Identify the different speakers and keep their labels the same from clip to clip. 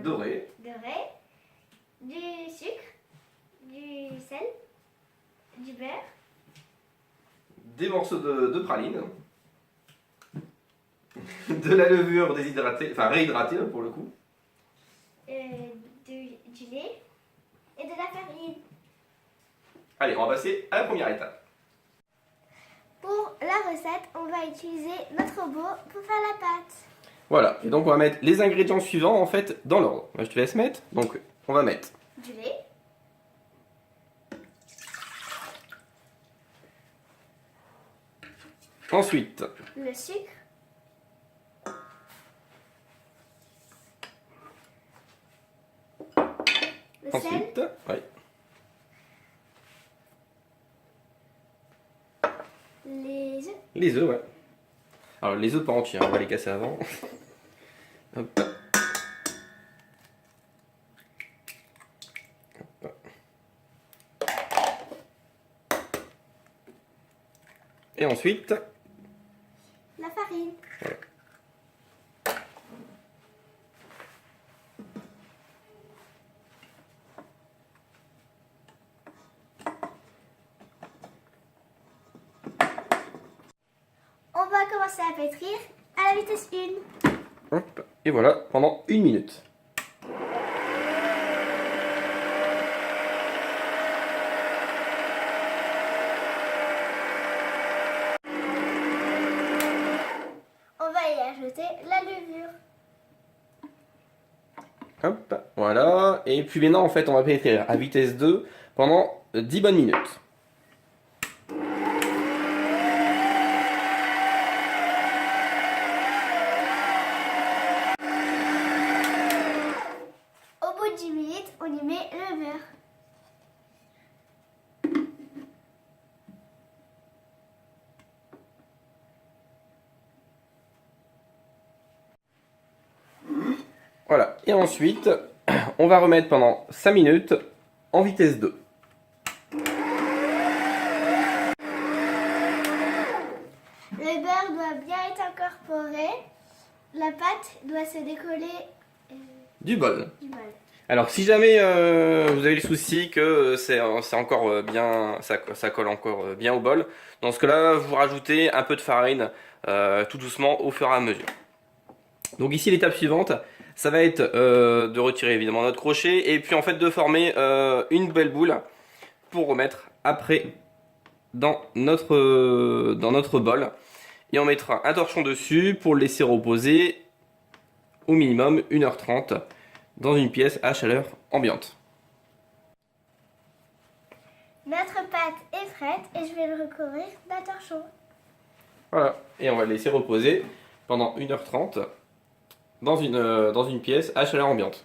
Speaker 1: doré,
Speaker 2: du sucre, du sel, du beurre,
Speaker 1: des morceaux de praline, de la levure déshydratée, enfin réhydratée pour le coup,
Speaker 2: du lait et de la farine.
Speaker 1: Allez, on va passer à la première étape.
Speaker 2: Pour la recette, on va utiliser notre robot pour faire la pâte.
Speaker 1: Voilà, et donc on va mettre les ingrédients suivants en fait dans l'ordre. Je te laisse mettre. Donc on va mettre
Speaker 2: Du lait,
Speaker 1: ensuite
Speaker 2: le sucre, le sel,
Speaker 1: ensuite ouais,
Speaker 2: les œufs.
Speaker 1: les œufs, ouais. Alors les œufs pas entiers, hein, on va les casser avant. Hop. Hop. Et ensuite
Speaker 2: La farine.
Speaker 1: voilà.
Speaker 2: On va commencer à pétrir à la vitesse 1.
Speaker 1: Hop. Et voilà, pendant 1 minute.
Speaker 2: On va y ajouter la levure.
Speaker 1: Hop, voilà. Et puis maintenant, en fait, on va pétrir à vitesse 2 pendant 10 bonnes minutes.
Speaker 2: Au bout de 10 minutes, on y met le beurre.
Speaker 1: Voilà. Et ensuite, on va remettre pendant 5 minutes en vitesse 2.
Speaker 2: Le beurre doit bien être incorporé. La pâte doit se décoller
Speaker 1: Du bol.
Speaker 2: du bol.
Speaker 1: Alors, si jamais vous avez le souci que c'est encore bien, ça colle encore bien au bol, dans ce cas-là, vous rajoutez un peu de farine tout doucement au fur et à mesure. Donc ici, l'étape suivante, ça va être de retirer évidemment notre crochet et puis en fait de former une belle boule pour remettre après dans notre bol. Et on mettra un torchon dessus pour le laisser reposer au minimum 1h30 dans une pièce à chaleur ambiante.
Speaker 2: Notre pâte est prête et je vais le recouvrir d'un torchon.
Speaker 1: Voilà, et on va le laisser reposer pendant 1h30 dans une pièce à chaleur ambiante.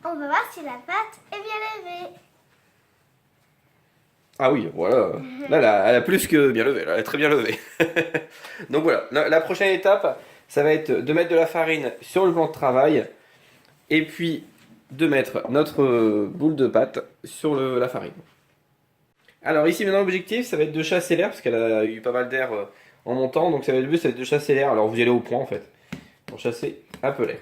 Speaker 2: On va voir si la pâte est bien levée.
Speaker 1: Ah oui, voilà, là elle a plus que bien levé, là, elle est très bien levée. Donc voilà, la prochaine étape, ça va être de mettre de la farine sur le plan de travail et puis de mettre notre boule de pâte sur la farine. Alors ici maintenant l'objectif ça va être de chasser l'air parce qu'elle a eu pas mal d'air en montant, donc ça va être le but, ça va être de chasser l'air. Alors vous y allez au point en fait, pour chasser un peu l'air.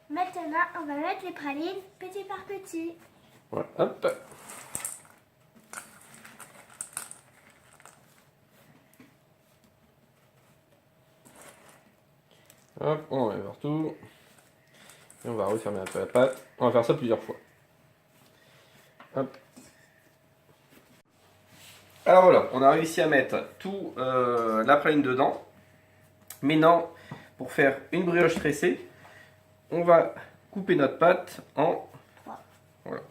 Speaker 2: Maintenant, on va mettre les pralines petit par petit.
Speaker 1: Voilà, hop. Hop, on va partout. Et on va refermer un peu la pâte. On va faire ça plusieurs fois. Hop. Alors voilà, on a réussi à mettre tout la praline dedans. Maintenant, pour faire une brioche tressée, on va couper notre pâte en... Voilà.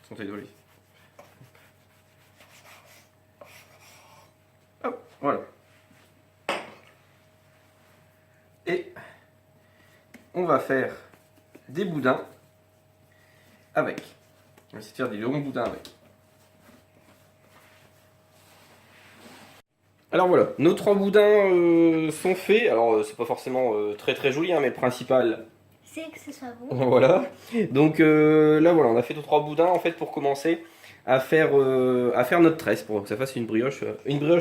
Speaker 1: Santé de olive. Hop, voilà. Et on va faire des boudins avec. On va essayer de faire des longs boudins avec. Alors voilà, nos 3 boudins sont faits. Alors c'est pas forcément très joli, hein, mais le principal
Speaker 2: C'est que ce soit bon.
Speaker 1: Voilà. Donc là voilà, on a fait 2-3 boudins en fait pour commencer à faire notre tresse pour que ça fasse une brioche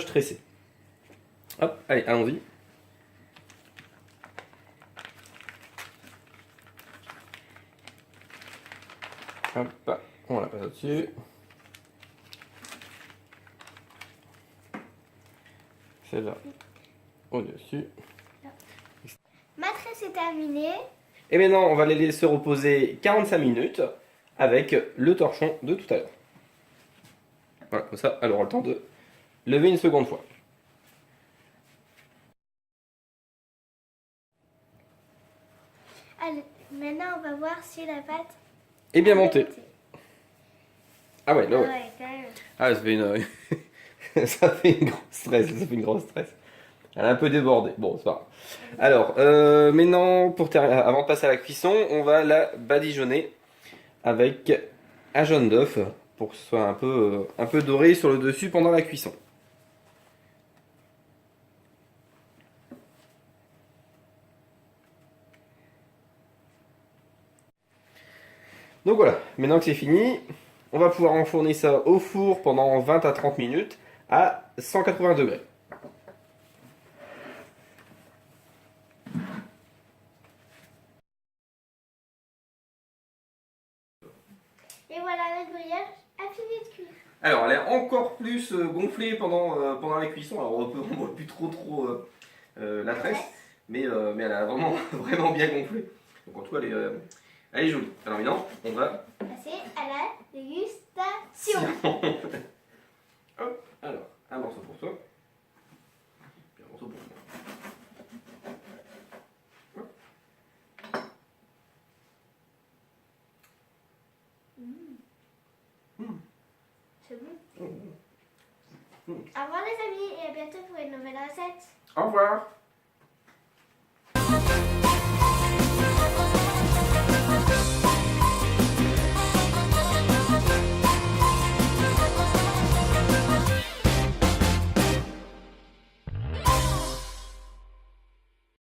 Speaker 1: tressée. Hop, allez, allons-y. Hop, on la passe au-dessus. Celle-là au-dessus.
Speaker 2: Ma tresse est terminée.
Speaker 1: Et maintenant, on va les laisser reposer 45 minutes avec le torchon de tout à l'heure. Voilà, comme ça, elle aura le temps de lever une seconde fois.
Speaker 2: Allez, maintenant on va voir si la pâte
Speaker 1: Et bien
Speaker 2: est
Speaker 1: montée.
Speaker 2: montée.
Speaker 1: Ah ouais, là ouais.
Speaker 2: Ouais, quand même.
Speaker 1: Ah, ça fait ça fait une grosse stress, ça fait une grosse stress. Elle a un peu débordé. Bon, c'est pas grave. Alors, maintenant, avant de passer à la cuisson, on va la badigeonner avec un jaune d'œuf pour que ce soit un peu doré sur le dessus pendant la cuisson. Donc voilà, maintenant que c'est fini, on va pouvoir enfourner ça au four pendant 20 à 30 minutes à 180 degrés.
Speaker 2: Et voilà, notre brioche a fini de cuire.
Speaker 1: Alors, elle est encore plus gonflée pendant la cuisson. Alors, on voit plus trop la tresse, mais elle a vraiment, vraiment bien gonflé. Donc, en tout cas, elle est jolie. Alors, maintenant, on va
Speaker 2: Passer à la dégustation.
Speaker 1: Hop, alors, un morceau pour toi. Puis un morceau pour moi.
Speaker 2: C'est bon. Au revoir les amis et à bientôt pour une nouvelle recette.
Speaker 1: Au revoir.